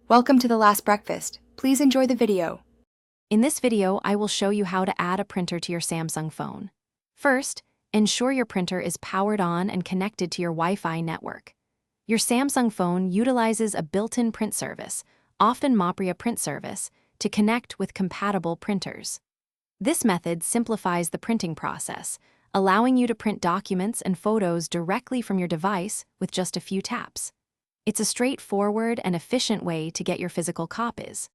Welcome to the last breakfast. Please enjoy the video. In this video, I will show you how to add a printer to your Samsung phone. First, ensure your printer is powered on and connected to your Wi-Fi network. Your Samsung phone utilizes a built-in print service, often Mopria print service, to connect with compatible printers. This method simplifies the printing process, allowing you to print documents and photos directly from your device with just a few taps. It's a straightforward and efficient way to get your physical copies.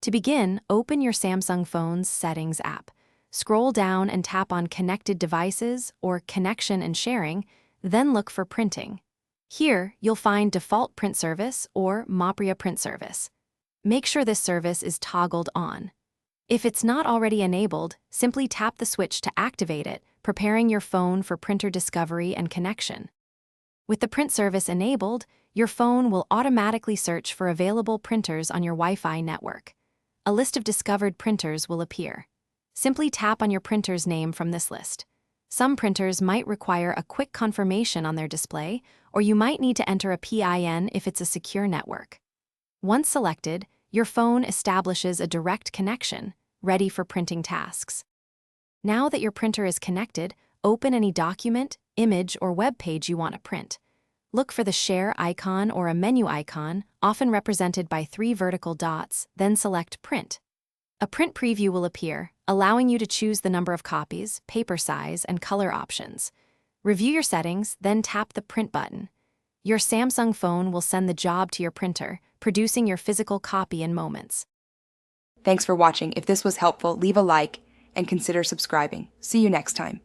To begin, open your Samsung phone's Settings app. Scroll down and tap on Connected Devices or Connection and Sharing, then look for Printing. Here, you'll find Default Print Service or Mopria Print Service. Make sure this service is toggled on. If it's not already enabled, simply tap the switch to activate it, preparing your phone for printer discovery and connection. With the print service enabled, your phone will automatically search for available printers on your Wi-Fi network. A list of discovered printers will appear. Simply tap on your printer's name from this list. Some printers might require a quick confirmation on their display, or you might need to enter a PIN if it's a secure network. Once selected, your phone establishes a direct connection, ready for printing tasks. Now that your printer is connected, open any document, image, or web page you want to print. Look for the Share icon or a menu icon, often represented by 3 vertical dots, then select Print. A print preview will appear, allowing you to choose the number of copies, paper size, and color options. Review your settings, then tap the Print button. Your Samsung phone will send the job to your printer, producing your physical copy in moments. Thanks for watching. If this was helpful, leave a like and consider subscribing. See you next time.